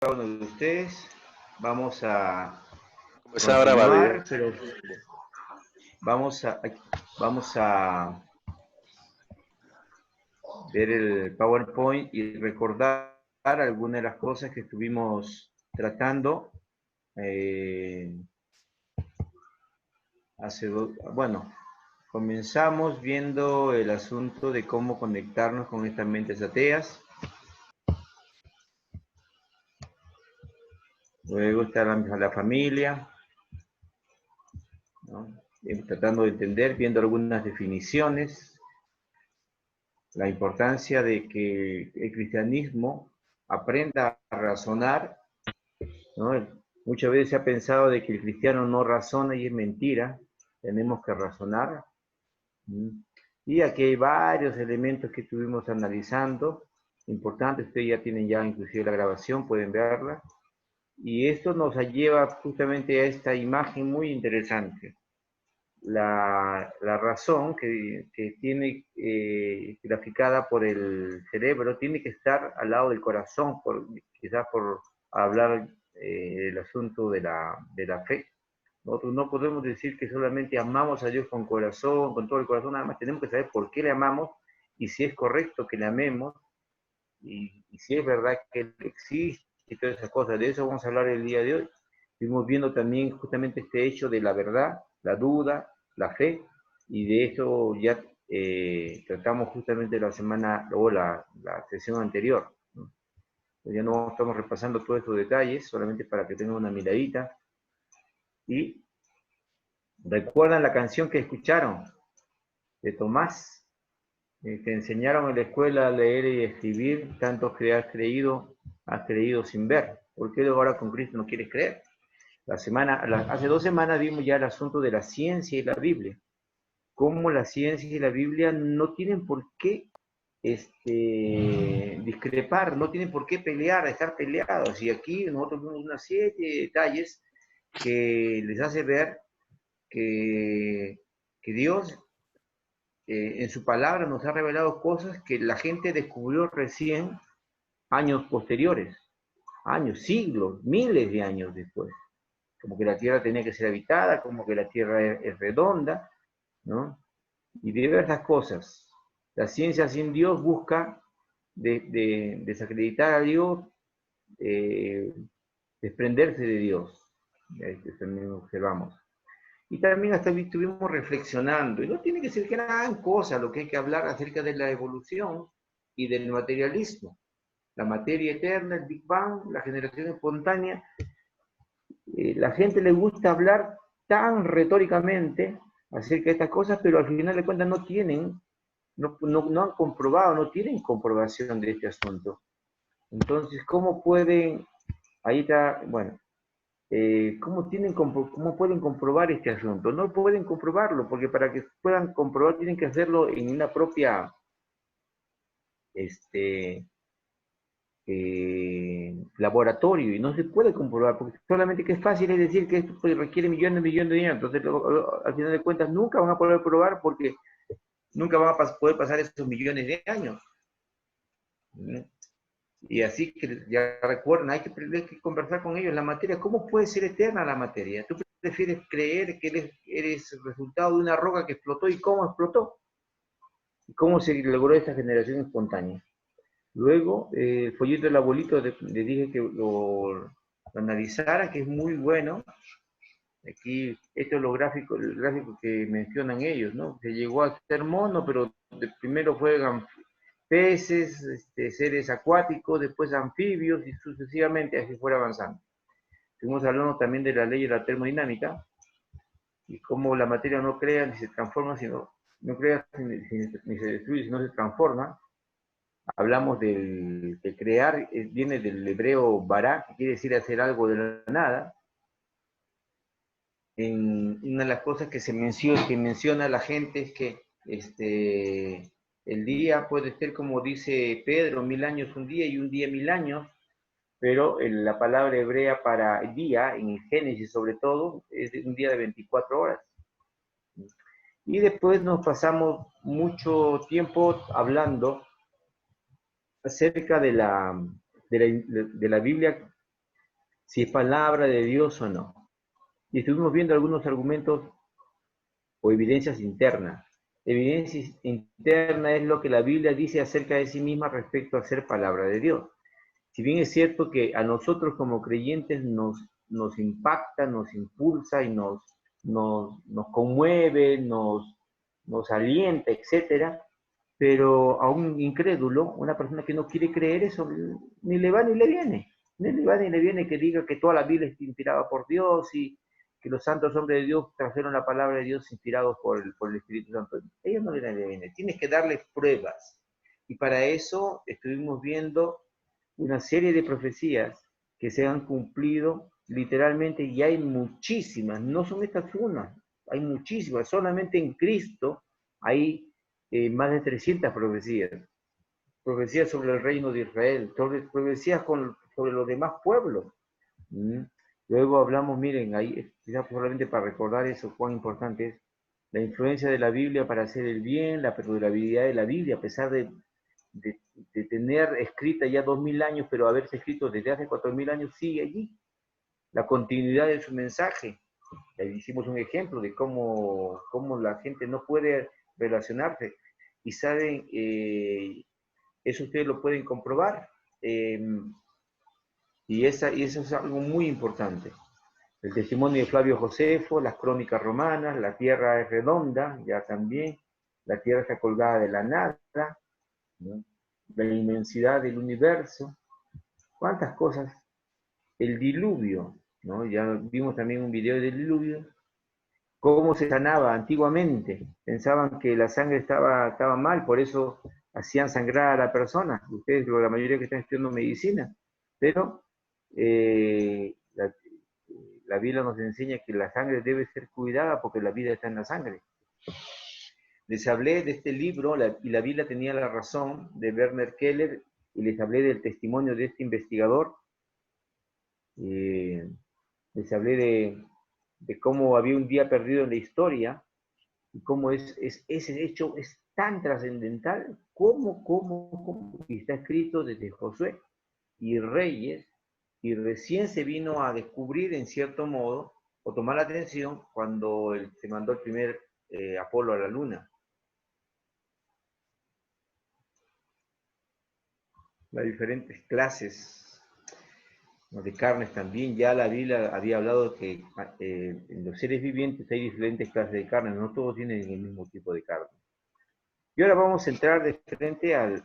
cada uno de ustedes. Vamos a Comenzar a grabar continuar, bien. pero vamos a, vamos a ver el PowerPoint y recordar algunas de las cosas que estuvimos tratando bueno, comenzamos viendo el asunto de cómo conectarnos con estas mentes ateas. Luego está la familia, ¿no? Tratando de entender, viendo algunas definiciones, la importancia de que el cristianismo aprenda a razonar, ¿no? Muchas veces se ha pensado de que el cristiano no razona y es mentira, tenemos que razonar. Y aquí hay varios elementos que estuvimos analizando, importantes, ustedes ya tienen ya inclusive la grabación, pueden verla, y esto nos lleva justamente a esta imagen muy interesante. La razón que tiene graficada por el cerebro tiene que estar al lado del corazón, quizás por hablar del asunto de la fe. Nosotros no podemos decir que solamente amamos a Dios con corazón, con todo el corazón, nada más tenemos que saber por qué le amamos y si es correcto que le amemos y si es verdad que Él existe y todas esas cosas. De eso vamos a hablar el día de hoy. Estuvimos viendo también justamente este hecho de la verdad, la duda, la fe, y de eso ya tratamos justamente la semana o la sesión anterior, ¿no? Ya no estamos repasando todos estos detalles, solamente para que tengan una miradita. Y recuerdan la canción que escucharon de Tomás, te enseñaron en la escuela a leer y escribir, tanto que has creído sin ver. ¿Por qué ahora con Cristo no quieres creer? Hace 2 semanas vimos ya el asunto de la ciencia y la Biblia. Cómo la ciencia y la Biblia no tienen por qué discrepar, no tienen por qué pelear, estar peleados. Y aquí nosotros vemos una serie de detalles que les hace ver que Dios en su palabra nos ha revelado cosas que la gente descubrió recién años posteriores, años, siglos, miles de años después. Como que la Tierra tenía que ser habitada, como que la Tierra es redonda, ¿no? Y diversas cosas. La ciencia sin Dios busca desacreditar a Dios, eh, desprenderse de Dios. También observamos. Y también hasta estuvimos reflexionando, y no tiene que ser gran cosa lo que hay que hablar acerca de la evolución y del materialismo. La materia eterna, el Big Bang, la generación espontánea. La gente le gusta hablar tan retóricamente acerca de estas cosas, pero al final de cuentas no han comprobado, no tienen comprobación de este asunto. Entonces, ¿cómo pueden, ahí está, bueno, ¿cómo pueden comprobar este asunto? No pueden comprobarlo, porque para que puedan comprobar tienen que hacerlo en una propia este, laboratorio, y no se puede comprobar, porque solamente que es fácil es decir que esto requiere millones de dinero, entonces al final de cuentas nunca van a poder probar porque nunca van a poder pasar esos millones de años. Y así que ya recuerden, hay que conversar con ellos. La materia, ¿cómo puede ser eterna la materia? ¿Tú prefieres creer que eres el resultado de una roca que explotó y cómo explotó? ¿Y cómo se logró esta generación espontánea? Luego, el folleto del abuelito le dije que lo analizara, que es muy bueno. Aquí, esto es el gráfico que mencionan ellos, ¿no? Se llegó a ser mono, pero primero fueron peces, seres acuáticos, después anfibios y sucesivamente así fuera avanzando. Estuvimos hablando también de la ley de la termodinámica y cómo la materia no crea ni se transforma, no crea ni se destruye, sino se transforma. Hablamos de crear, viene del hebreo bará, que quiere decir hacer algo de la nada. Una de las cosas que menciona la gente es que el día puede ser, como dice Pedro, 1000 años un día y un día 1000 años, pero la palabra hebrea para día, en el Génesis sobre todo, es un día de 24 horas. Y después nos pasamos mucho tiempo hablando acerca de la Biblia si es palabra de Dios o no. Y estuvimos viendo algunos argumentos o evidencias internas. Evidencia interna es lo que la Biblia dice acerca de sí misma respecto a ser palabra de Dios. Si bien es cierto que a nosotros como creyentes nos impacta, nos impulsa y nos conmueve, nos alienta, etcétera, pero a un incrédulo, una persona que no quiere creer eso, ni le va ni le viene. Ni le va ni le viene que diga que toda la Biblia es inspirada por Dios y que los santos hombres de Dios trajeron la palabra de Dios inspirados por el Espíritu Santo. A ellos no le viene. Tienes que darles pruebas. Y para eso estuvimos viendo una serie de profecías que se han cumplido literalmente, y hay muchísimas, no son estas unas, hay muchísimas. Solamente en Cristo hay más de 300 profecías. Profecías sobre el reino de Israel, profecías sobre los demás pueblos. ¿Mm? Luego hablamos, miren, ahí, quizás solamente para recordar eso, cuán importante es la influencia de la Biblia para hacer el bien, la perdurabilidad de la Biblia, a pesar de tener escrita ya 2000 años, pero haberse escrito desde hace 4000 años, sigue allí. La continuidad de su mensaje. Ahí hicimos un ejemplo de cómo la gente no puede relacionarse. Y saben, eso ustedes lo pueden comprobar. Y eso es algo muy importante. El testimonio de Flavio Josefo, las crónicas romanas, la tierra es redonda, ya también, la tierra está colgada de la nada, ¿no? La inmensidad del universo, cuántas cosas, el diluvio, ¿no? Ya vimos también un video del diluvio, cómo se sanaba antiguamente, pensaban que la sangre estaba mal, por eso hacían sangrar a la persona, ustedes, la mayoría que están estudiando medicina, pero la Biblia nos enseña que la sangre debe ser cuidada porque la vida está en la sangre. Les hablé de este libro, y la Biblia tenía la razón, de Werner Keller, y les hablé del testimonio de este investigador. Les hablé de cómo había un día perdido en la historia, y cómo ese hecho es tan trascendental, y está escrito desde Josué y Reyes, y recién se vino a descubrir en cierto modo, o tomar la atención, cuando se mandó el primer Apolo a la luna. Las diferentes clases, ¿no?, de carnes también. Ya la Biblia había hablado que en los seres vivientes hay diferentes clases de carne, no todos tienen el mismo tipo de carne. Y ahora vamos a entrar de frente a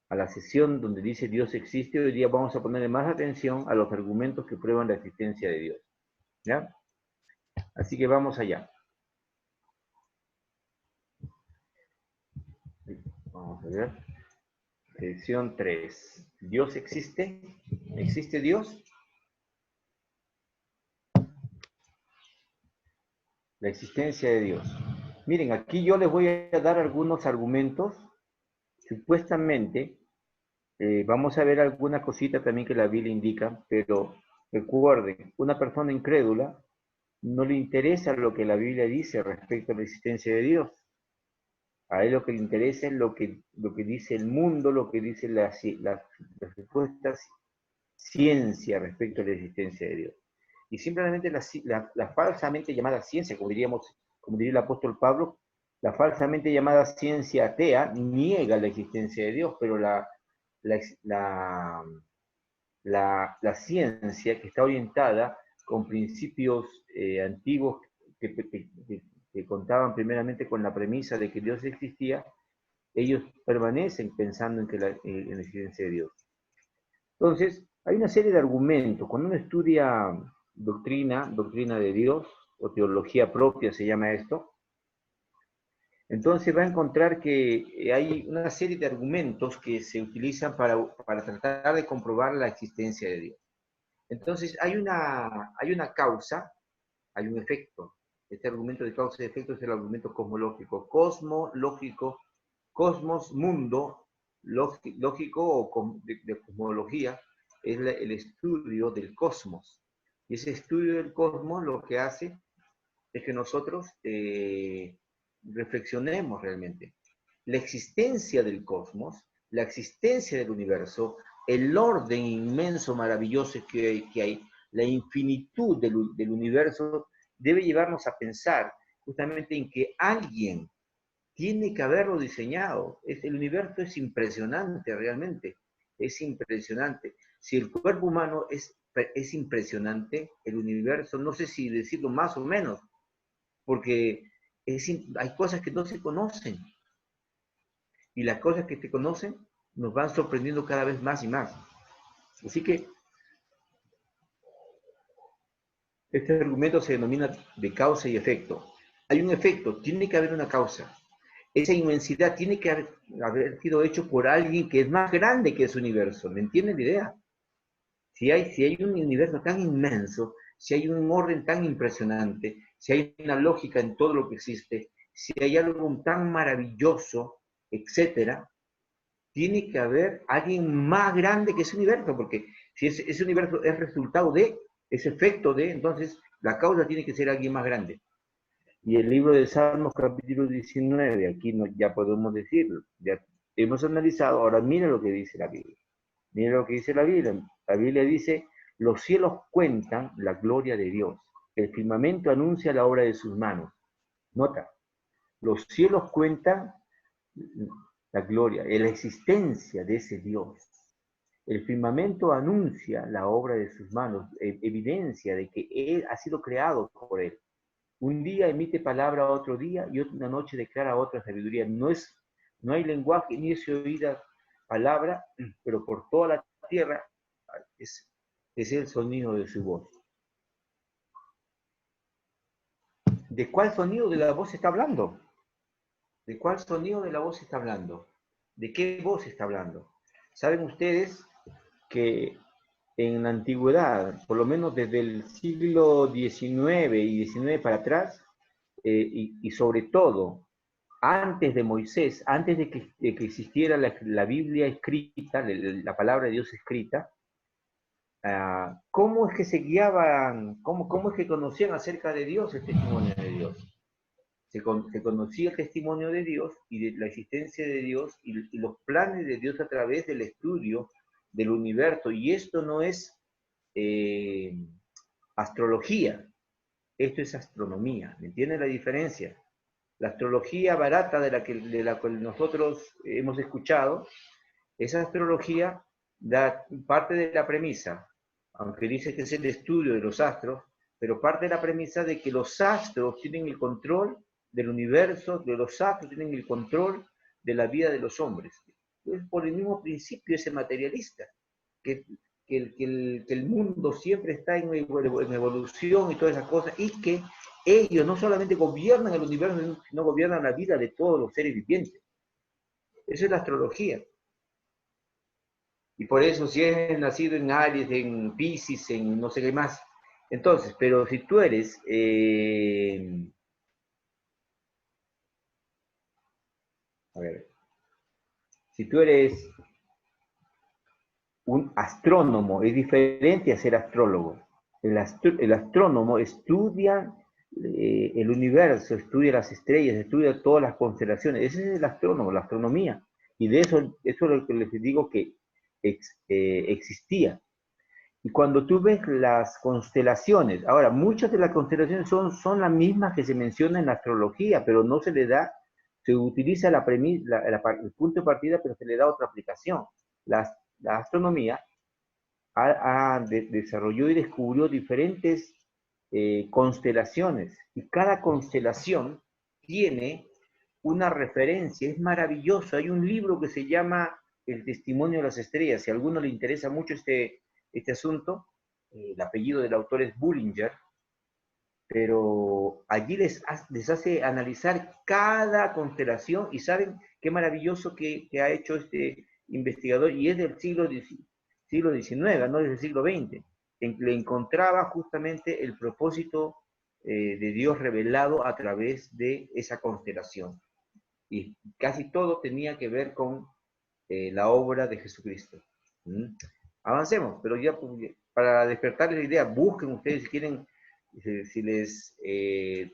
la sesión donde dice Dios existe. Hoy día vamos a ponerle más atención a los argumentos que prueban la existencia de Dios. ¿Ya? Así que vamos allá. Vamos a ver. Sección 3. ¿Dios existe? ¿Existe Dios? La existencia de Dios. Miren, aquí yo les voy a dar algunos argumentos. Supuestamente, vamos a ver alguna cosita también que la Biblia indica, pero recuerden, una persona incrédula no le interesa lo que la Biblia dice respecto a la existencia de Dios. A él lo que le interesa es lo que dice el mundo, lo que dice la supuesta ciencia respecto a la existencia de Dios. Y simplemente la falsamente llamada ciencia, como diría el apóstol Pablo, la falsamente llamada ciencia atea niega la existencia de Dios, pero la ciencia que está orientada con principios antiguos que contaban primeramente con la premisa de que Dios existía, ellos permanecen pensando en la existencia de Dios. Entonces, hay una serie de argumentos. Cuando uno estudia doctrina de Dios, o teología propia se llama esto, entonces va a encontrar que hay una serie de argumentos que se utilizan para tratar de comprobar la existencia de Dios. Entonces, hay una causa, hay un efecto. Este argumento de causa y efecto es el argumento cosmológico. Cosmos, mundo, lógico o de cosmología, es el estudio del cosmos. Y ese estudio del cosmos lo que hace es que nosotros reflexionemos realmente. La existencia del cosmos, la existencia del universo, el orden inmenso, maravilloso que hay, la infinitud del universo, debe llevarnos a pensar justamente en que alguien tiene que haberlo diseñado. El universo es impresionante realmente, es impresionante. Si el cuerpo humano es impresionante, el universo, no sé si decirlo más o menos, porque hay cosas que no se conocen, y las cosas que se conocen nos van sorprendiendo cada vez más y más. Así que este argumento se denomina de causa y efecto. Hay un efecto, tiene que haber una causa. Esa inmensidad tiene que haber sido hecho por alguien que es más grande que ese universo. ¿Me entienden la idea? Si hay un universo tan inmenso, si hay un orden tan impresionante, si hay una lógica en todo lo que existe, si hay algo tan maravilloso, etcétera, tiene que haber alguien más grande que ese universo, porque si ese universo es resultado de, ese efecto de, entonces la causa tiene que ser alguien más grande. Y el libro de Salmos, capítulo 19, aquí ya podemos decirlo, ya hemos analizado, ahora mira lo que dice la Biblia. Mira lo que dice la Biblia. La Biblia dice, los cielos cuentan la gloria de Dios, el firmamento anuncia la obra de sus manos. Nota, los cielos cuentan la gloria, la existencia de ese Dios. El firmamento anuncia la obra de sus manos, evidencia de que Él ha sido creado por Él. Un día emite palabra a otro día y una noche declara otra sabiduría. No hay lenguaje ni se oída palabra, pero por toda la tierra es el sonido de su voz. ¿De cuál sonido de la voz está hablando? ¿De cuál sonido de la voz está hablando? ¿De qué voz está hablando? ¿Saben ustedes que en la antigüedad, por lo menos desde el siglo XIX y XIX para atrás, y sobre todo antes de Moisés, antes de que existiera la Biblia escrita, la palabra de Dios escrita, ¿cómo es que se guiaban, cómo es que conocían acerca de Dios el testimonio de Dios? Se conocía el testimonio de Dios y de la existencia de Dios y los planes de Dios a través del estudio del universo. Y esto no es astrología, esto es astronomía. ¿Me entienden la diferencia? La astrología barata de la que nosotros hemos escuchado, esa astrología da parte de la premisa, aunque dice que es el estudio de los astros, pero parte de la premisa de que los astros tienen el control del universo, de los astros tienen el control de la vida de los hombres. Es por el mismo principio ese materialista, que, que el mundo siempre está en evolución y todas esas cosas, y que ellos no solamente gobiernan el universo, sino gobiernan la vida de todos los seres vivientes. Esa es la astrología. Y por eso, si eres nacido en Aries, en Piscis, en no sé qué más. Entonces, pero si tú eres, a ver, si tú eres un astrónomo, es diferente a ser astrólogo. El astrónomo estudia el universo, estudia las estrellas, estudia todas las constelaciones. Ese es el astrónomo, la astronomía. Y de eso es lo que les digo que existía. Y cuando tú ves las constelaciones, ahora, muchas de las constelaciones son las mismas que se mencionan en la astrología, pero no se le da, se utiliza el punto de partida, pero se le da otra aplicación. La astronomía desarrolló y descubrió diferentes constelaciones, y cada constelación tiene una referencia, es maravilloso. Hay un libro que se llama El testimonio de las estrellas. Si a alguno le interesa mucho este asunto, el apellido del autor es Bullinger, pero allí les hace analizar cada constelación, y saben qué maravilloso que ha hecho este investigador, y es del siglo XIX, no del siglo XX. Le encontraba justamente el propósito de Dios revelado a través de esa constelación. Y casi todo tenía que ver con la obra de Jesucristo. ¿Mm? Avancemos, pero ya para despertarles la idea, busquen ustedes si quieren, si les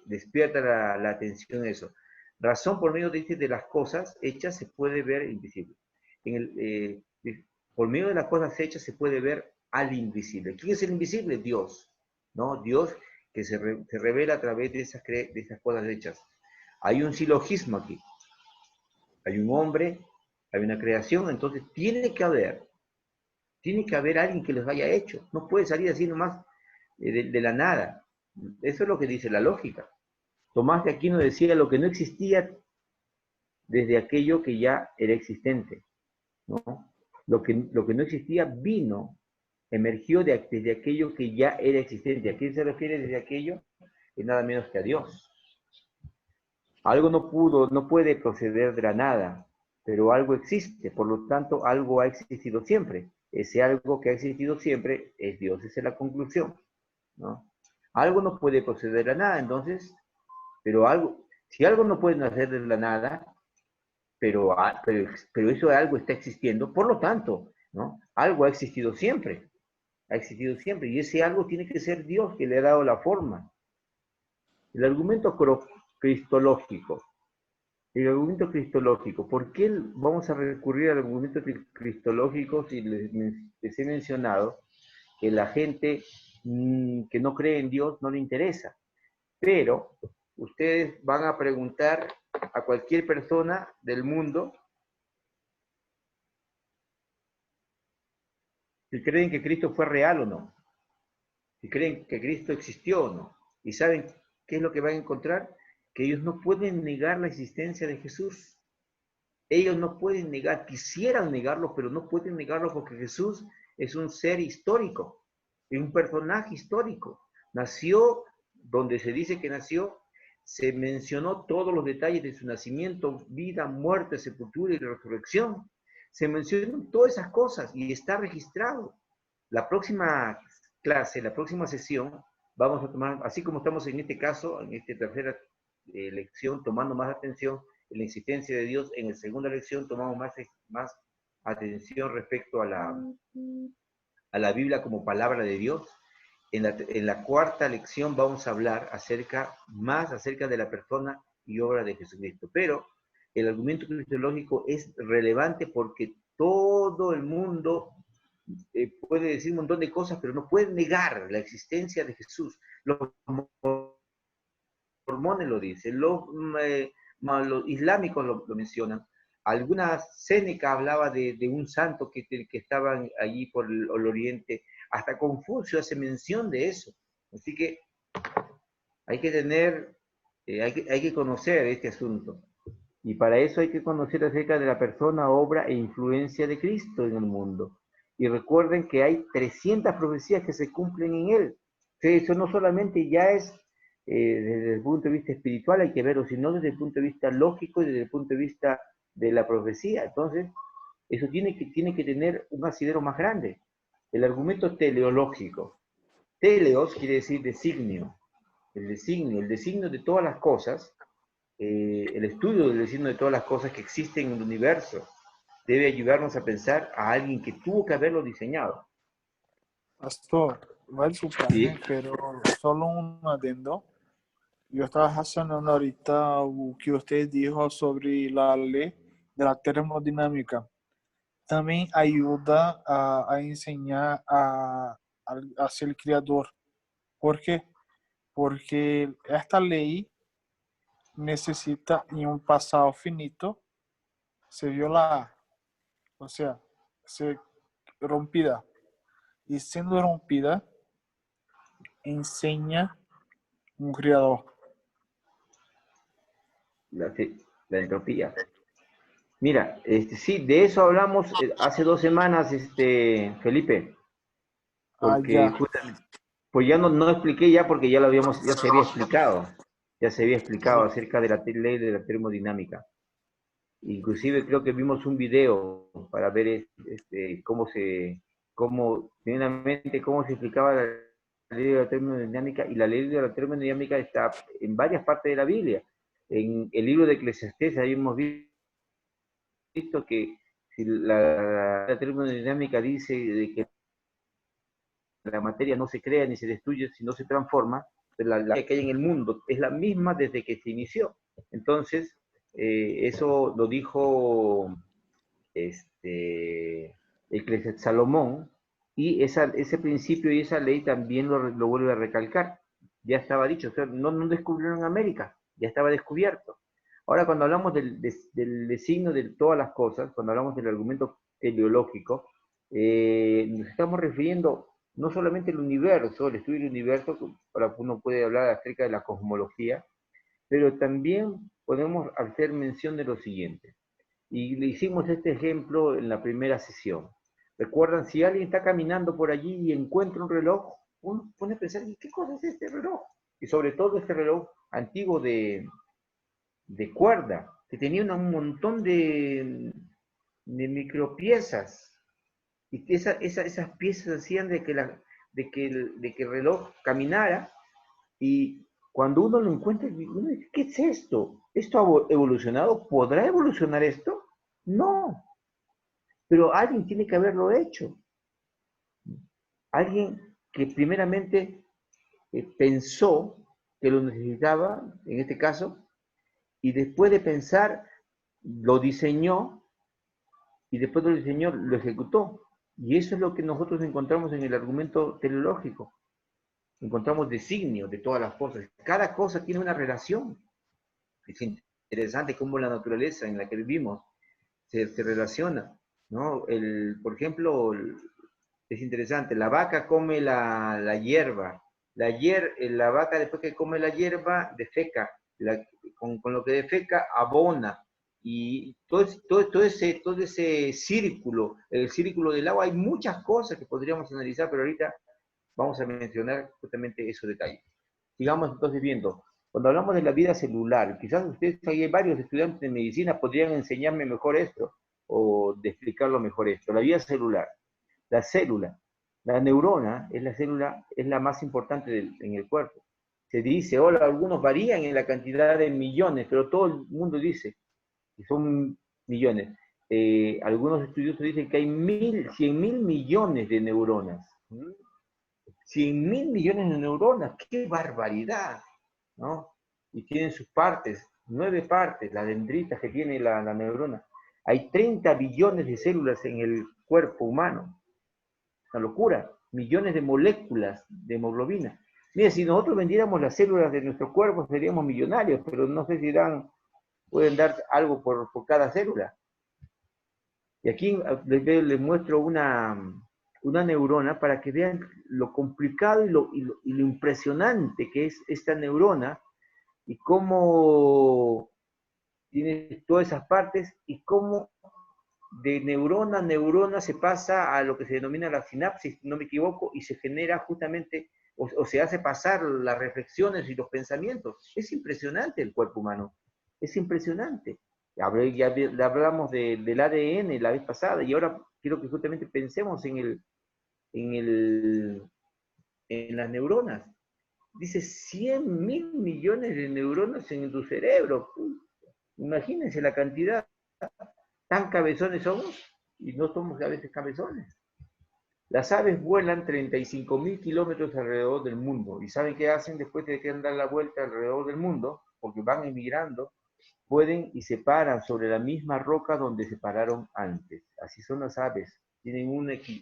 despierta la atención eso. Razón por medio de las cosas hechas se puede ver invisible. Por medio de las cosas hechas se puede ver al invisible. ¿Quién es el invisible? Dios, ¿no? Dios que se revela a través de esas cosas hechas. Hay un silogismo aquí. Hay un hombre, hay una creación, entonces tiene que haber alguien que los haya hecho. No puede salir así nomás de la nada. Eso es lo que dice la lógica. Tomás de Aquino decía lo que no existía desde aquello que ya era existente, ¿no? Lo que no existía vino, emergió desde aquello que ya era existente. ¿A quién se refiere desde aquello? Es nada menos que a Dios. Algo no puede proceder de la nada, pero algo existe, por lo tanto, algo ha existido siempre. Ese algo que ha existido siempre es Dios, esa es la conclusión, ¿no? Algo no puede proceder de la nada, entonces, si algo no puede nacer de la nada, pero eso algo está existiendo, por lo tanto, ¿no? Algo ha existido siempre, y ese algo tiene que ser Dios que le ha dado la forma. El argumento cristológico. El argumento cristológico. ¿Por qué vamos a recurrir al argumento cristológico si les he mencionado que la gente que no cree en Dios no le interesa? Pero ustedes van a preguntar a cualquier persona del mundo si creen que Cristo fue real o no, si creen que Cristo existió o no. ¿Y saben qué es lo que van a encontrar? Que ellos no pueden negar la existencia de Jesús. Ellos no pueden negar, quisieran negarlo, pero no pueden negarlo porque Jesús es un ser histórico, es un personaje histórico. Nació donde se dice que nació, se mencionó todos los detalles de su nacimiento, vida, muerte, sepultura y resurrección. Se mencionan todas esas cosas y está registrado. La próxima clase, la próxima sesión, vamos a tomar, así como estamos en este caso, en esta tercera lección, tomando más atención en la existencia de Dios, en la segunda lección tomamos más atención respecto a la Biblia como palabra de Dios. En la cuarta lección vamos a hablar más acerca de la persona y obra de Jesucristo. Pero el argumento cristológico es relevante porque todo el mundo puede decir un montón de cosas, pero no puede negar la existencia de Jesús. Los mormones lo dicen, los islámicos lo mencionan. Alguna Séneca hablaba de un santo que estaba allí por el oriente. Hasta Confucio hace mención de eso. Así que hay que hay que conocer este asunto. Y para eso hay que conocer acerca de la persona, obra e influencia de Cristo en el mundo. Y recuerden que hay 300 profecías que se cumplen en él. Entonces, eso no solamente ya es desde el punto de vista espiritual, hay que verlo, sino desde el punto de vista lógico y desde el punto de vista de la profecía. Entonces, eso tiene que tener un asidero más grande. El argumento teleológico. Teleos quiere decir designio. El designio de todas las cosas, el estudio del designio de todas las cosas que existen en el universo, debe ayudarnos a pensar a alguien que tuvo que haberlo diseñado. Pastor, vai desculpar, ¿Sí? né? Pero solo um adendo. Eu estava racionando ahorita o que você disse sobre a lei da termodinâmica. Também ajuda a ensinar a ser criador. Por quê? Porque esta lei necessita em um passado finito ser violada, ou seja, ser rompida. E sendo rompida, ensina um criador. La, la entropía. Mira, sí, de eso hablamos hace 2 semanas, Felipe, porque pues ya no expliqué ya porque ya se había explicado acerca de la ley de la termodinámica. Inclusive creo que vimos un video para ver primeramente cómo se explicaba la ley de la termodinámica, y la ley de la termodinámica está en varias partes de la Biblia. En el libro de Eclesiastés habíamos visto que si la termodinámica dice de que la materia no se crea ni se destruye, sino se transforma, pero la que hay en el mundo es la misma desde que se inició. Entonces, eso lo dijo Salomón, y ese principio y esa ley también lo vuelve a recalcar. Ya estaba dicho, o sea, no descubrieron América, ya estaba descubierto. Ahora, cuando hablamos del designio de todas las cosas, cuando hablamos del argumento teleológico, nos estamos refiriendo no solamente al universo, el estudio del universo, ahora uno puede hablar acerca de la cosmología, pero también podemos hacer mención de lo siguiente. Y le hicimos este ejemplo en la primera sesión. Recuerdan, si alguien está caminando por allí y encuentra un reloj, uno pone a pensar, ¿qué cosa es este reloj? Y sobre todo este reloj antiguo de cuerda, que tenía un montón de micropiezas. Y que esas piezas hacían de que el reloj caminara, y cuando uno lo encuentra, uno dice, ¿qué es esto? ¿Esto ha evolucionado? ¿Podrá evolucionar esto? No, pero alguien tiene que haberlo hecho. Alguien que primeramente pensó que lo necesitaba, en este caso, y después de pensar, lo diseñó, y después de lo diseñó, lo ejecutó. Y eso es lo que nosotros encontramos en el argumento teleológico. Encontramos designios de todas las cosas. Cada cosa tiene una relación. Es interesante cómo la naturaleza en la que vivimos se relaciona, ¿no? Por ejemplo, es interesante, la vaca come la hierba, la vaca después que come la hierba defeca, con lo que defeca abona, y todo ese círculo, el círculo del agua, hay muchas cosas que podríamos analizar, pero ahorita vamos a mencionar justamente esos detalles. Sigamos entonces viendo. Cuando hablamos de la vida celular, quizás ustedes, hay varios estudiantes de medicina, podrían enseñarme mejor esto, o de explicarlo mejor esto. La vida celular. La célula, la neurona es la célula, es la más importante en el cuerpo. Se dice, ahora algunos varían en la cantidad de millones, pero todo el mundo dice que son millones. Algunos estudiosos dicen que hay 100.000 millones de neuronas. 100.000 millones de neuronas, qué barbaridad, ¿no? Y tienen sus partes, 9 partes, las dendritas que tiene la neurona. Hay 30 billones de células en el cuerpo humano, una locura, millones de moléculas de hemoglobina. Mira, si nosotros vendiéramos las células de nuestro cuerpo seríamos millonarios, pero no sé si pueden dar algo por cada célula. Y aquí les muestro una neurona para que vean lo complicado y lo impresionante que es esta neurona y cómo tiene todas esas partes y cómo de neurona a neurona se pasa a lo que se denomina la sinapsis, si no me equivoco, y se genera justamente, o se hace pasar las reflexiones y los pensamientos. Es impresionante el cuerpo humano, es impresionante. Ya hablamos del ADN la vez pasada y ahora quiero que justamente pensemos en, el, en las neuronas. Dice 100.000 millones de neuronas en tu cerebro. Imagínense la cantidad. Tan cabezones somos y no somos a veces cabezones. Las aves vuelan 35.000 kilómetros alrededor del mundo. ¿Y saben qué hacen después de que dan la vuelta alrededor del mundo? Porque van emigrando, pueden y se paran sobre la misma roca donde se pararon antes. Así son las aves. Tienen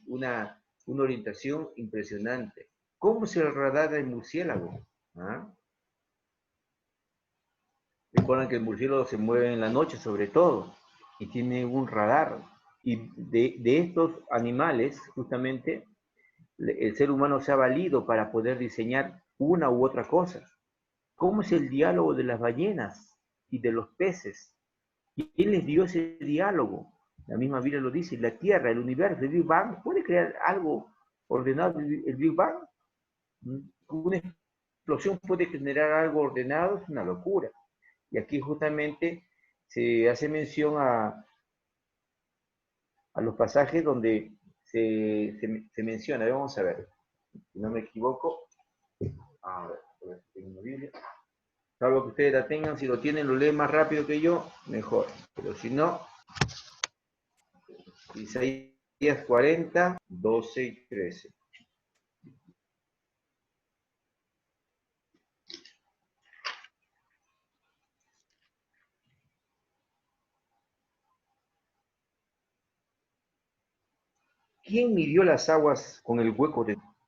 una orientación impresionante. ¿Cómo es el radar del murciélago? ¿Ah? Recuerdan que el murciélago se mueve en la noche sobre todo y tiene un radar. Y de estos animales, justamente, el ser humano se ha valido para poder diseñar una u otra cosa. ¿Cómo es el diálogo de las ballenas y de los peces? ¿Quién les dio ese diálogo? La misma Biblia lo dice, la Tierra, el universo, el Big Bang, ¿puede crear algo ordenado el Big Bang? Una explosión puede generar algo ordenado, es una locura. Y aquí justamente se hace mención a los pasajes donde se menciona, vamos a ver, si no me equivoco, a ver si tengo una Biblia, salvo que ustedes la tengan, si lo tienen, lo leen más rápido que yo, mejor, pero si no, Isaías 40, 12 y 13. ¿Quién midió las aguas con el hueco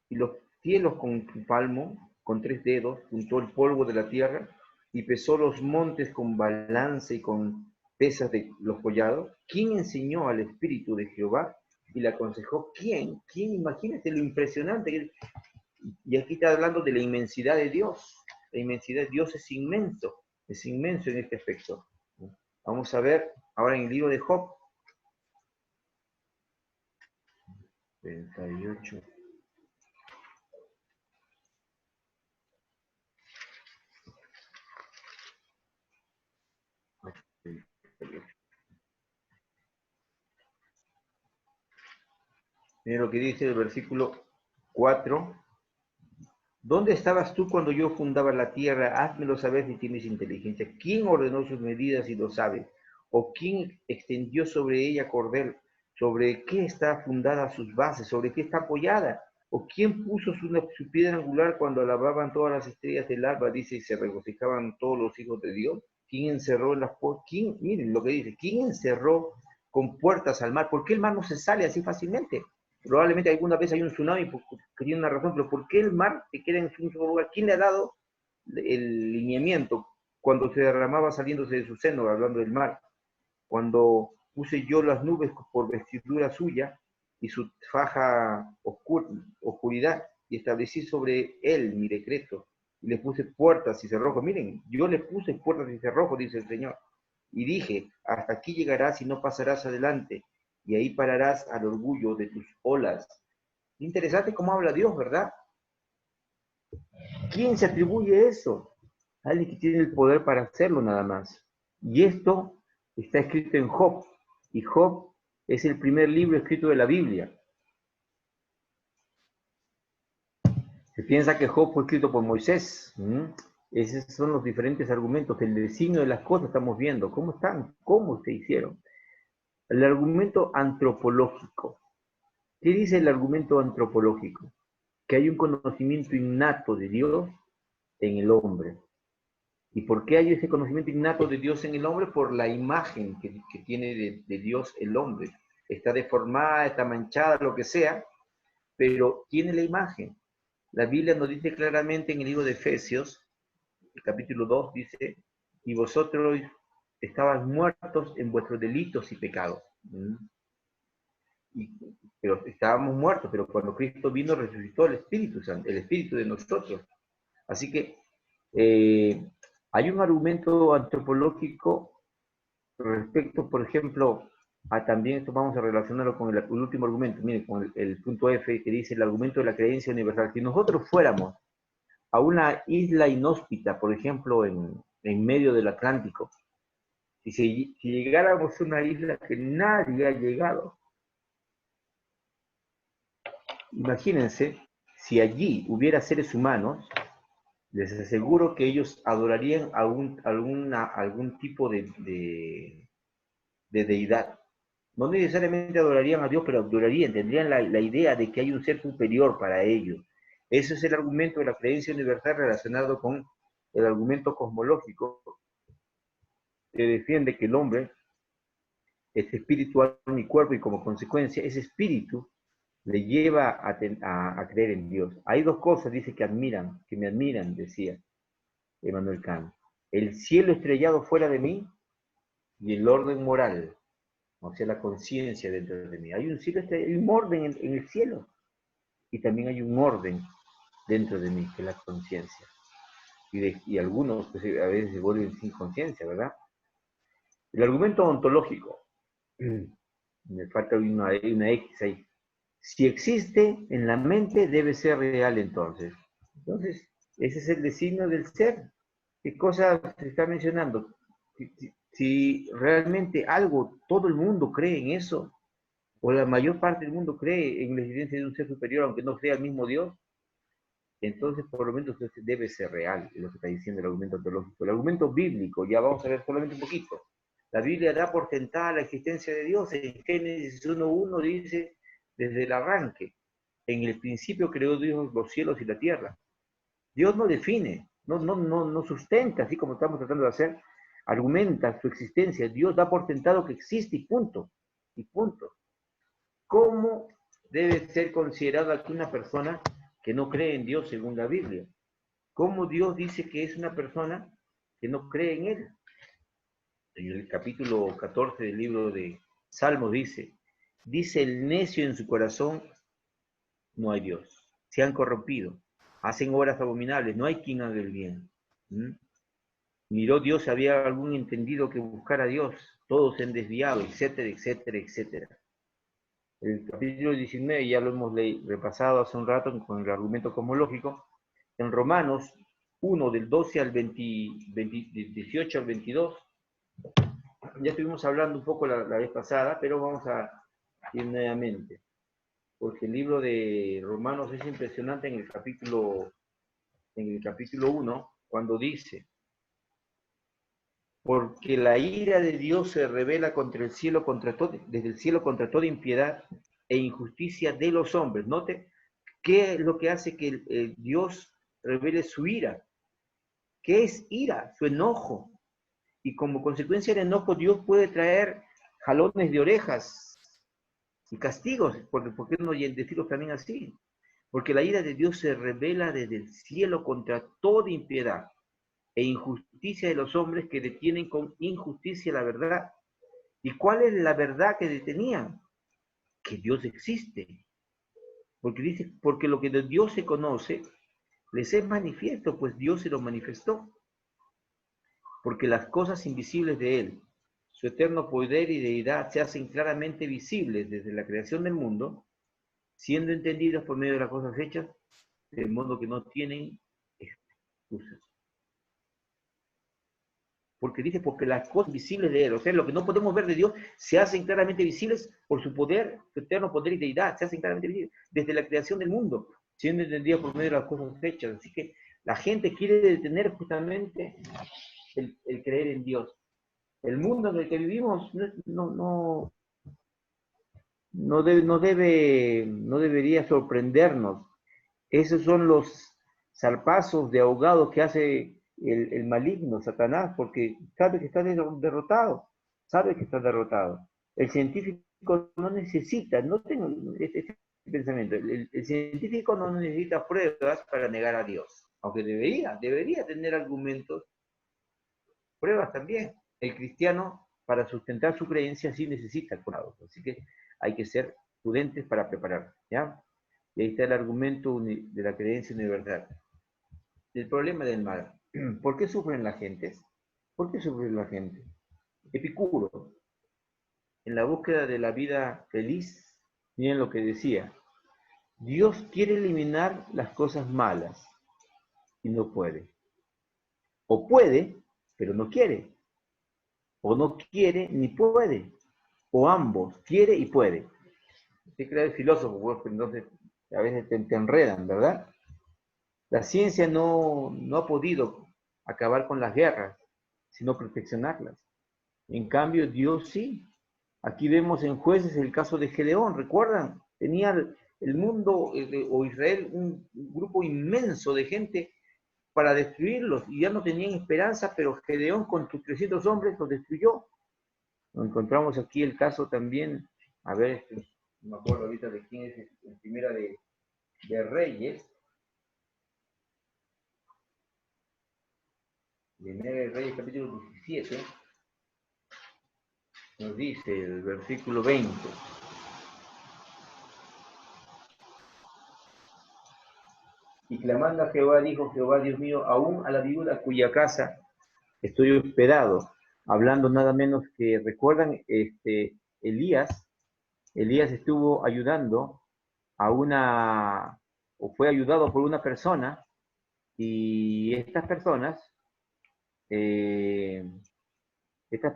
y los cielos con su palmo, con 3 dedos, juntó el polvo de la tierra y pesó los montes con balance y con pesas de los collados? ¿Quién enseñó al Espíritu de Jehová y le aconsejó? ¿Quién? Imagínate lo impresionante. Y aquí está hablando de la inmensidad de Dios. La inmensidad de Dios es inmenso en este aspecto. Vamos a ver ahora en el libro de Job. 38. Mira lo que dice el versículo 4. ¿Dónde estabas tú cuando yo fundaba la tierra? Házmelo saber si tienes inteligencia. ¿Quién ordenó sus medidas y lo sabes? ¿O quién extendió sobre ella cordel? ¿Sobre qué está fundada sus bases? ¿Sobre qué está apoyada? ¿O quién puso su piedra angular cuando alababan todas las estrellas del alba? Dice, y se regocijaban todos los hijos de Dios. ¿Quién encerró en las puertas? Miren lo que dice, ¿quién encerró con puertas al mar? ¿Por qué el mar no se sale así fácilmente? Probablemente alguna vez hay un tsunami que tiene una razón, pero ¿por qué el mar se queda en un solo lugar? ¿Quién le ha dado el lineamiento cuando se derramaba saliéndose de su seno, hablando del mar? Cuando puse yo las nubes por vestidura suya y su faja oscuridad, y establecí sobre él mi decreto, y le puse puertas y cerrojos. Miren, yo le puse puertas y cerrojos, dice el Señor. Y dije, hasta aquí llegarás y no pasarás adelante, y ahí pararás al orgullo de tus olas. Interesante cómo habla Dios, ¿verdad? ¿Quién se atribuye eso? Alguien que tiene el poder para hacerlo nada más. Y esto está escrito en Job, y Job es el primer libro escrito de la Biblia. Se piensa que Job fue escrito por Moisés. Esos son los diferentes argumentos. El designio de las cosas estamos viendo. ¿Cómo están? ¿Cómo se hicieron? El argumento antropológico. ¿Qué dice el argumento antropológico? Que hay un conocimiento innato de Dios en el hombre. ¿Y por qué hay ese conocimiento innato de Dios en el hombre? Por la imagen que tiene de Dios el hombre. Está deformada, está manchada, lo que sea, pero tiene la imagen. La Biblia nos dice claramente en el libro de Efesios, el capítulo 2, dice, y vosotros estabais muertos en vuestros delitos y pecados. Pero estábamos muertos, pero cuando Cristo vino resucitó el Espíritu Santo, el Espíritu de nosotros. Así que hay un argumento antropológico respecto, por ejemplo, a también esto vamos a relacionarlo con el último argumento, miren, con el punto F que dice el argumento de la creencia universal. Si nosotros fuéramos a una isla inhóspita, por ejemplo, en medio del Atlántico, si llegáramos a una isla que nadie ha llegado, imagínense, si allí hubiera seres humanos, les aseguro que ellos adorarían algún tipo de deidad. No necesariamente adorarían a Dios, pero adorarían, tendrían la idea de que hay un ser superior para ellos. Ese es el argumento de la creencia universal relacionado con el argumento cosmológico que defiende que el hombre es espiritual en mi cuerpo y como consecuencia ese espíritu le lleva a creer en Dios. Hay dos cosas, dice, que me admiran, decía Immanuel Kant. El cielo estrellado fuera de mí y el orden moral, o sea, la conciencia dentro de mí. Hay un cielo estrellado, hay un orden en el cielo y también hay un orden dentro de mí, que es la conciencia. Y algunos pues, a veces se vuelven sin conciencia, ¿verdad? El argumento ontológico, me falta una X ahí. Si existe en la mente, debe ser real entonces. Entonces, ese es el designio del ser. ¿Qué cosa se está mencionando? Si realmente algo, todo el mundo cree en eso, o la mayor parte del mundo cree en la existencia de un ser superior, aunque no sea el mismo Dios, entonces por lo menos debe ser real, es lo que está diciendo el argumento ontológico. El argumento bíblico, ya vamos a ver solamente un poquito. La Biblia da por sentada la existencia de Dios. En Génesis 1:1 dice, desde el arranque, en el principio creó Dios los cielos y la tierra. Dios no define, no sustenta, así como estamos tratando de hacer, argumenta su existencia. Dios da por sentado que existe y punto. Y punto. ¿Cómo debe ser considerada que una persona que no cree en Dios según la Biblia. ¿Cómo Dios dice que es una persona que no cree en Él? En el capítulo 14 del libro de Salmos dice el necio en su corazón, no hay Dios. Se han corrompido, hacen obras abominables, no hay quien haga el bien. ¿Mm? Miró Dios si había algún entendido que buscara a Dios, todos se han desviado, etcétera, etcétera, etcétera. El capítulo 19 ya lo hemos repasado hace un rato con el argumento cosmológico. En Romanos 1, del 12 al 18 al 22, ya estuvimos hablando un poco la vez pasada, pero vamos a ir nuevamente, porque el libro de Romanos es impresionante en el capítulo 1, cuando dice, porque la ira de Dios se revela contra el cielo, desde el cielo contra toda impiedad e injusticia de los hombres. Note qué es lo que hace que Dios revele su ira. ¿Qué es ira? Su enojo. Y como consecuencia del enojo, Dios puede traer jalones de orejas y castigos, porque ¿por qué no decirlo también así? Porque la ira de Dios se revela desde el cielo contra toda impiedad e injusticia de los hombres que detienen con injusticia la verdad. ¿Y cuál es la verdad que detenían? Que Dios existe. Porque dice, porque lo que de Dios se conoce, les es manifiesto, pues Dios se lo manifestó. Porque las cosas invisibles de Él, su eterno poder y deidad, se hacen claramente visibles desde la creación del mundo, siendo entendidas por medio de las cosas hechas, de modo que no tienen excusas. Porque dice, porque las cosas visibles de Él, o sea, lo que no podemos ver de Dios, se hacen claramente visibles por su poder, su eterno poder y deidad, se hacen claramente visibles desde la creación del mundo, siendo entendidas por medio de las cosas hechas. Así que la gente quiere detener justamente el creer en Dios. El mundo en el que vivimos no debería sorprendernos. Esos son los zarpazos de ahogado que hace el maligno, Satanás, porque sabe que está derrotado, sabe que está derrotado. El científico no necesita, no tengo este pensamiento, el científico no necesita pruebas para negar a Dios, aunque debería tener argumentos, pruebas también. El cristiano, para sustentar su creencia, sí necesita pruebas, así que hay que ser prudentes para preparar, ¿ya? Y ahí está el argumento de la creencia universal. El problema del mal. ¿Por qué sufren la gente? ¿Por qué sufre la gente? Epicuro, en la búsqueda de la vida feliz, miren lo que decía. Dios quiere eliminar las cosas malas y no puede. O puede, pero no quiere. O no quiere ni puede. O ambos, quiere y puede. Se crea el filósofo, pues, entonces a veces te enredan, ¿verdad? La ciencia no ha podido acabar con las guerras, sino perfeccionarlas. En cambio, Dios sí. Aquí vemos en Jueces el caso de Gedeón, ¿recuerdan? Tenía el mundo o Israel un grupo inmenso de gente para destruirlos y ya no tenían esperanza, pero Gedeón con sus 300 hombres los destruyó. Encontramos aquí el caso también, a ver, no me acuerdo ahorita de quién es en Primera de Reyes. Primera de Reyes, capítulo 17, nos dice el versículo 20. Y clamando a Jehová, dijo Jehová, Dios mío, aún a la viuda cuya casa estoy hospedado. Hablando nada menos que, ¿recuerdan? Elías estuvo ayudando a o fue ayudado por una persona, y estas personas, esta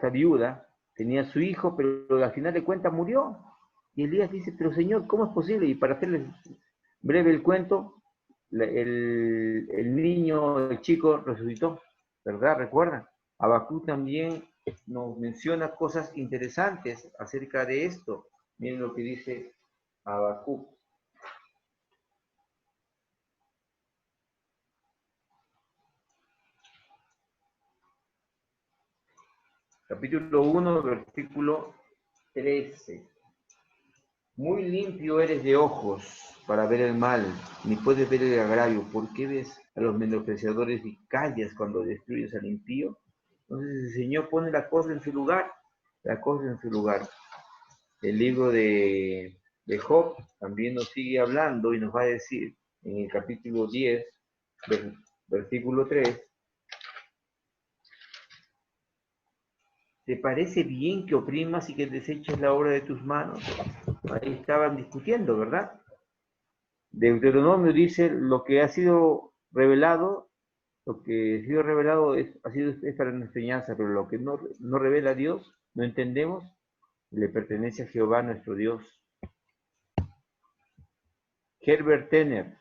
viuda, tenía su hijo, pero al final de cuentas murió. Y Elías dice, pero Señor, ¿cómo es posible? Y para hacerles breve el cuento, el niño, el chico resucitó, ¿verdad? ¿Recuerdan? Habacuc también nos menciona cosas interesantes acerca de esto. Miren lo que dice Habacuc. Capítulo 1, versículo 13. Muy limpio eres de ojos para ver el mal, ni puedes ver el agravio. ¿Por qué ves a los menospreciadores y callas cuando destruyes al impío? Entonces el Señor pone la cosa en su lugar, la cosa en su lugar. El libro de Job también nos sigue hablando y nos va a decir en el capítulo 10, versículo 3, ¿te parece bien que oprimas y que deseches la obra de tus manos? Ahí estaban discutiendo, ¿verdad? Deuteronomio dice, lo que ha sido revelado, es para nuestra enseñanza, pero lo que no revela a Dios, no entendemos, le pertenece a Jehová nuestro Dios. Herbert Tenner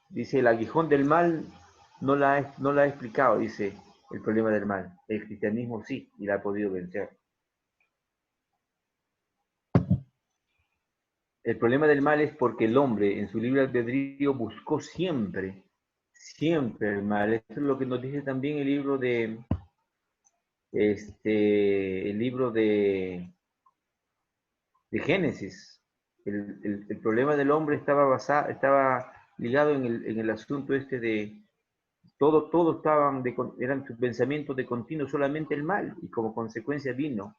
dice, el aguijón del mal no la ha explicado, dice, el problema del mal. El cristianismo sí, y la ha podido vencer. El problema del mal es porque el hombre en su libre albedrío buscó siempre el mal. Esto es lo que nos dice también el libro de Génesis. El problema del hombre estaba ligado en el asunto de todo eran sus pensamientos de continuo solamente el mal, y como consecuencia vino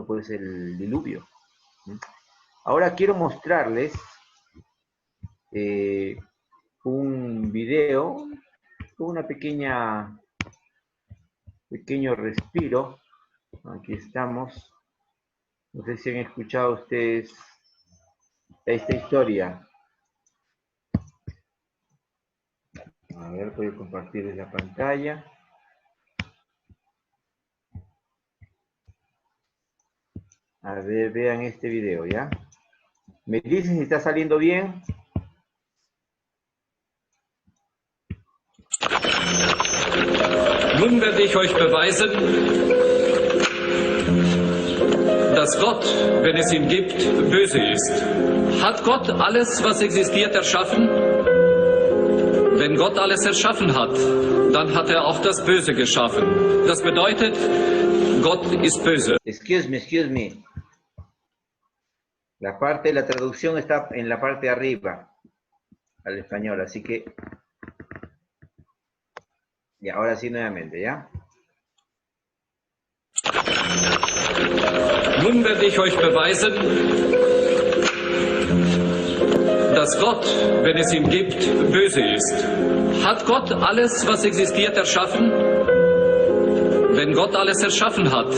pues el diluvio. Ahora quiero mostrarles un video con una pequeño respiro. Aquí estamos. No sé si han escuchado ustedes esta historia. A ver, voy a compartirles la pantalla. A ver, vean este video, ¿ya? ¿Me dicen si está saliendo bien? Nun werde ich euch beweisen, dass Gott, wenn es ihn gibt, böse ist. Hat Gott alles, was existiert, erschaffen? Wenn Gott alles erschaffen hat, dann hat er auch das Böse geschaffen. Das bedeutet, Gott ist böse. Excuse me. La parte de la traducción está en la parte de arriba, al español, así que... Ya, ahora sí nuevamente, ¿ya? Nun werde ich euch beweisen, dass Gott, wenn es ihn gibt, böse ist. Hat Gott alles, was existiert, erschaffen? Wenn Gott alles erschaffen hat,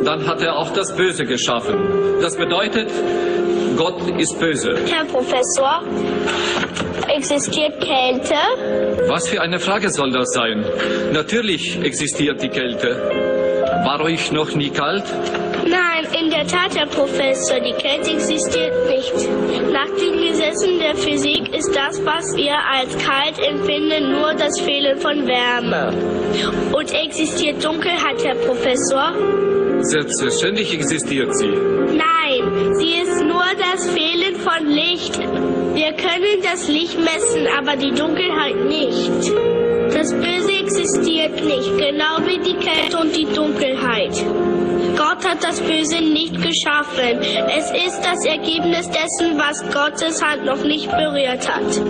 dann hat er auch das Böse geschaffen. Das bedeutet, Gott ist böse. Herr Professor, existiert Kälte? Was für eine Frage soll das sein? Natürlich existiert die Kälte. War euch noch nie kalt? Nein, in der Tat, Herr Professor, die Kälte existiert nicht. Nach den Gesetzen der Physik ist das, was wir als kalt empfinden, nur das Fehlen von Wärme. Und existiert Dunkelheit, Herr Professor? Selbstverständlich existiert sie. Nein, sie ist nur das Fehlen von Licht. Wir können das Licht messen, aber die Dunkelheit nicht. Das Böse existiert nicht, genau wie die Kälte und die Dunkelheit. Gott hat das Böse nicht geschaffen. Es ist das Ergebnis dessen, was Gottes Hand noch nicht berührt hat.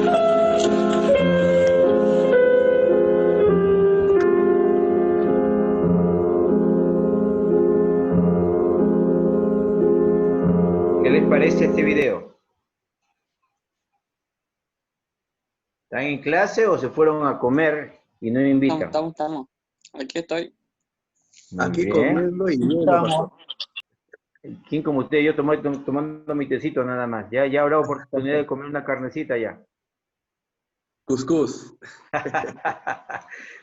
¿Qué les parece este video? ¿Están en clase o se fueron a comer y no me invitan? Estamos. Aquí estoy. Muy Aquí bien. comiendo y viendo, pastor. ¿Quién como usted? Yo tomando mi tecito nada más. Ya habrá oportunidad de comer una carnecita ya. Cuscús.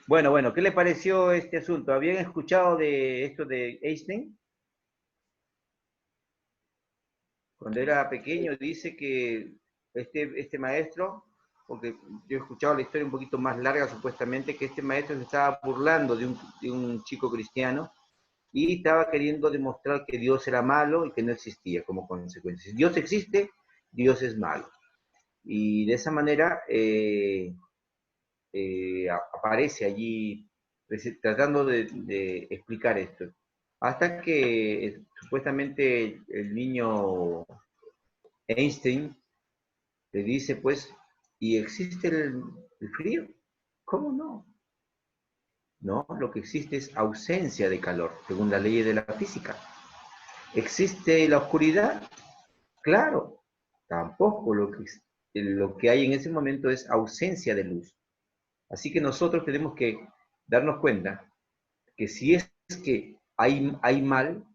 Bueno, ¿qué le pareció este asunto? ¿Habían escuchado de esto de Einstein? Cuando era pequeño dice que este maestro, porque yo he escuchado la historia un poquito más larga supuestamente, que este maestro se estaba burlando de un chico cristiano y estaba queriendo demostrar que Dios era malo y que no existía como consecuencia. Si Dios existe, Dios es malo. Y de esa manera aparece allí tratando de explicar esto. Hasta que supuestamente el niño Einstein le dice, pues, ¿y existe el frío? ¿Cómo no? No, lo que existe es ausencia de calor, según la ley de la física. ¿Existe la oscuridad? Claro, tampoco. Lo que hay en ese momento es ausencia de luz. Así que nosotros tenemos que darnos cuenta que si es que hay mal,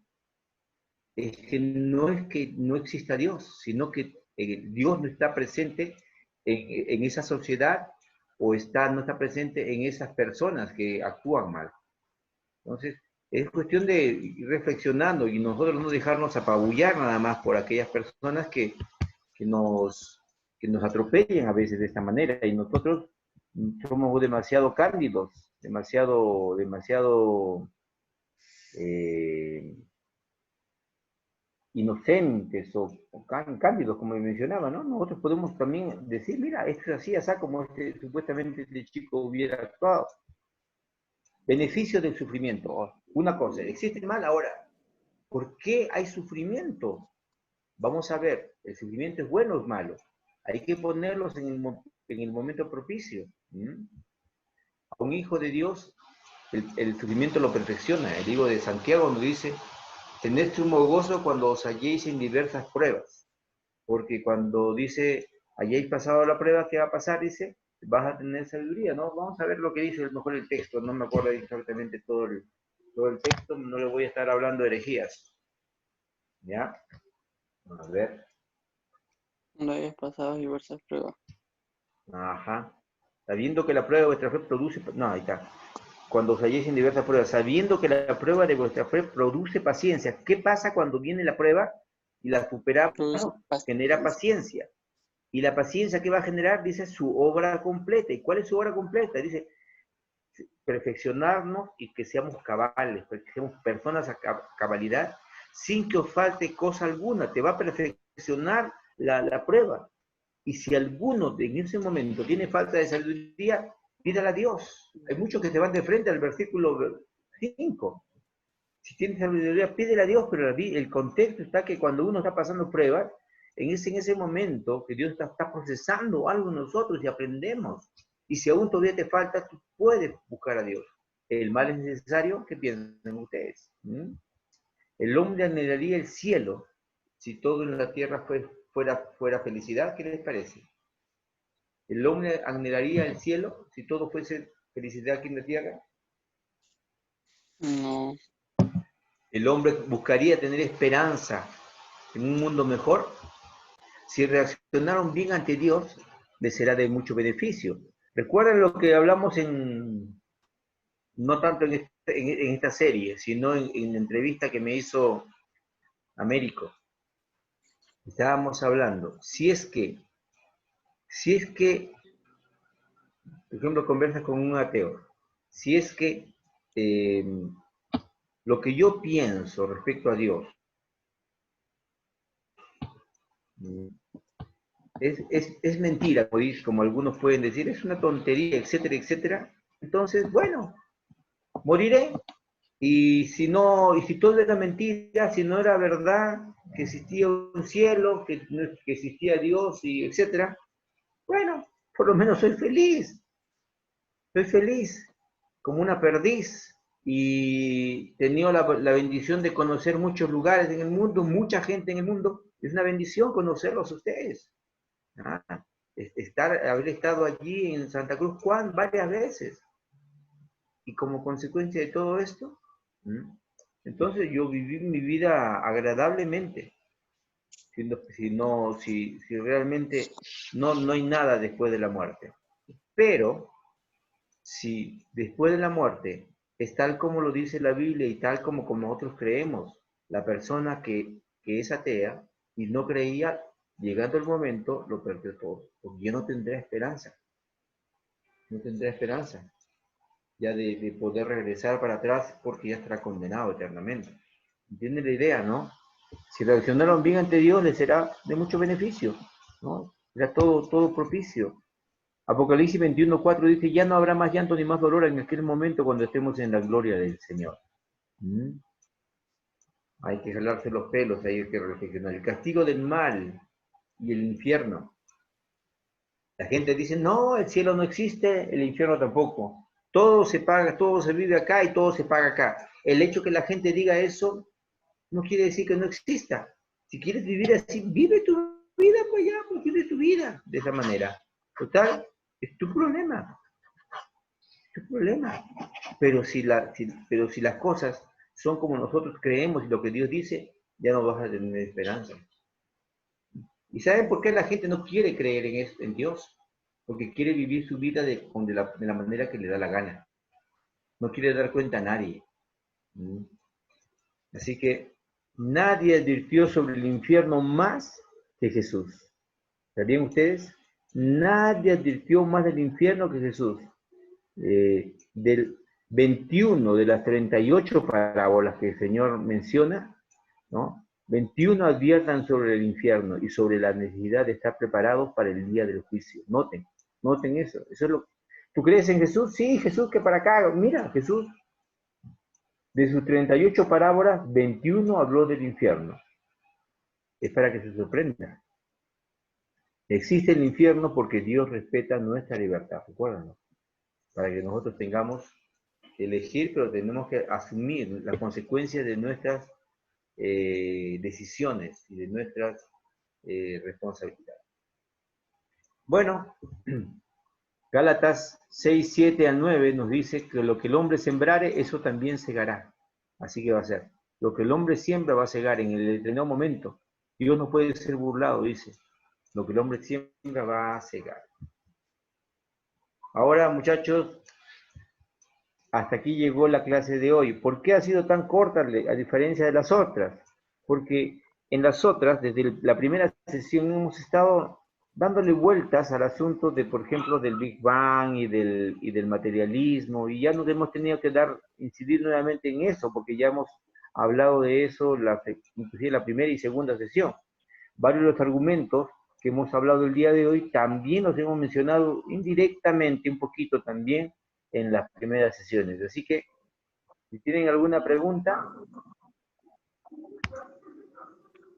es que no exista Dios, sino que Dios no está presente en esa sociedad o no está presente en esas personas que actúan mal. Entonces, es cuestión de ir reflexionando y nosotros no dejarnos apabullar nada más por aquellas personas que nos atropellen a veces de esta manera, y nosotros somos demasiado cándidos, demasiado inocentes o cándidos, como mencionaba, ¿no? Nosotros podemos también decir, mira, esto es así, así como supuestamente este chico hubiera actuado. Beneficio del sufrimiento. Una cosa, existe el mal ahora. ¿Por qué hay sufrimiento? Vamos a ver, ¿el sufrimiento es bueno o es malo? Hay que ponerlos en el momento propicio. A un hijo de Dios, el sufrimiento lo perfecciona. El libro de Santiago nos dice, tened sumo gozo cuando os halléis en diversas pruebas. Porque cuando dice, hayáis pasado la prueba, ¿qué va a pasar? Dice, vas a tener sabiduría, ¿no? Vamos a ver lo que dice mejor el texto. No me acuerdo exactamente todo el texto, no le voy a estar hablando de herejías. ¿Ya? A ver. No hayas pasado diversas pruebas. Ajá. Sabiendo que la prueba de vuestra fe produce... No, ahí está. Cuando os halléis en diversas pruebas, sabiendo que la prueba de vuestra fe produce paciencia. ¿Qué pasa cuando viene la prueba y la superamos? Genera paciencia. Y la paciencia que va a generar, dice, su obra completa. ¿Y cuál es su obra completa? Dice, perfeccionarnos y que seamos cabales, que seamos personas a cabalidad, sin que os falte cosa alguna. Te va a perfeccionar la prueba. Y si alguno en ese momento tiene falta de sabiduría, pídala a Dios. Hay muchos que se van de frente al versículo 5. Si tienes sabiduría, pídela a Dios, pero el contexto está que cuando uno está pasando pruebas, en ese momento que Dios está procesando algo en nosotros y aprendemos. Y si aún todavía te falta, tú puedes buscar a Dios. ¿El mal es necesario? ¿Qué piensan ustedes? El hombre anhelaría el cielo si todo en la tierra fuera felicidad. ¿Qué les parece? ¿El hombre anhelaría el cielo si todo fuese felicidad aquí en la tierra? No. ¿El hombre buscaría tener esperanza en un mundo mejor? Si reaccionaron bien ante Dios, les será de mucho beneficio. Recuerden lo que hablamos no tanto en esta serie, sino en la entrevista que me hizo Américo. Estábamos hablando, si es que, por ejemplo, conversas con un ateo, si es que lo que yo pienso respecto a Dios es mentira, como algunos pueden decir, es una tontería, etcétera, etcétera, entonces, bueno, moriré. Y si todo era mentira, si no era verdad, que existía un cielo, que existía Dios, y etcétera, bueno, por lo menos soy feliz, como una perdiz, y he tenido la bendición de conocer muchos lugares en el mundo, mucha gente en el mundo. Es una bendición conocerlos a ustedes. Haber estado allí en Santa Cruz Juan varias veces, y como consecuencia de todo esto, entonces yo viví mi vida agradablemente, si realmente no hay nada después de la muerte. Pero si después de la muerte es tal como lo dice la Biblia y tal como nosotros creemos, la persona que es atea y no creía, llegando el momento, lo perdió todo, porque ya no tendrá esperanza. No tendrá esperanza ya de poder regresar para atrás, porque ya estará condenado eternamente. ¿Entienden la idea, no? Si reaccionaron bien ante Dios, les será de mucho beneficio, ¿no? Será todo propicio. Apocalipsis 21:4 dice, ya no habrá más llanto ni más dolor en aquel momento cuando estemos en la gloria del Señor. Hay que jalarse los pelos, hay que reflexionar. El castigo del mal y el infierno. La gente dice, no, el cielo no existe, el infierno tampoco. Todo se paga, todo se vive acá y todo se paga acá. El hecho que la gente diga eso no quiere decir que no exista. Si quieres vivir así, vive tu vida, pues ya, pues vive tu vida de esa manera. Total, es tu problema. Es tu problema. Pero si las cosas son como nosotros creemos y lo que Dios dice, ya no vas a tener esperanza. ¿Y saben por qué la gente no quiere creer en Dios? Porque quiere vivir su vida de la manera que le da la gana. No quiere dar cuenta a nadie. Así que nadie advirtió sobre el infierno más que Jesús. ¿Sabían ustedes? Nadie advirtió más del infierno que Jesús. Del 21 de las 38 parábolas que el Señor menciona, ¿no? 21 adviertan sobre el infierno y sobre la necesidad de estar preparados para el día del juicio. Noten eso. Eso es lo. ¿Tú crees en Jesús? Sí, Jesús, que para acá. Mira, Jesús, de sus 38 parábolas, 21 habló del infierno. Es para que se sorprenda. Existe el infierno porque Dios respeta nuestra libertad, recuérdenlo. Para que nosotros tengamos que elegir, pero tenemos que asumir las consecuencias de nuestras decisiones y de nuestras responsabilidades. Bueno, Gálatas 6, 7 al 9 nos dice que lo que el hombre sembrare, eso también segará. Así que va a ser. Lo que el hombre siembra va a segar en el determinado momento. Dios no puede ser burlado, dice. Lo que el hombre siembra va a segar. Ahora, muchachos, hasta aquí llegó la clase de hoy. ¿Por qué ha sido tan corta a diferencia de las otras? Porque en las otras, desde la primera sesión, hemos estado dándole vueltas al asunto de, por ejemplo, del Big Bang y del materialismo, y ya nos hemos tenido que incidir nuevamente en eso, porque ya hemos hablado de eso, inclusive la primera y segunda sesión. Varios de los argumentos que hemos hablado el día de hoy también los hemos mencionado indirectamente un poquito también en las primeras sesiones. Así que, si tienen alguna pregunta,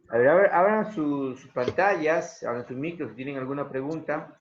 a ver, abran sus pantallas, abran sus micros si tienen alguna pregunta.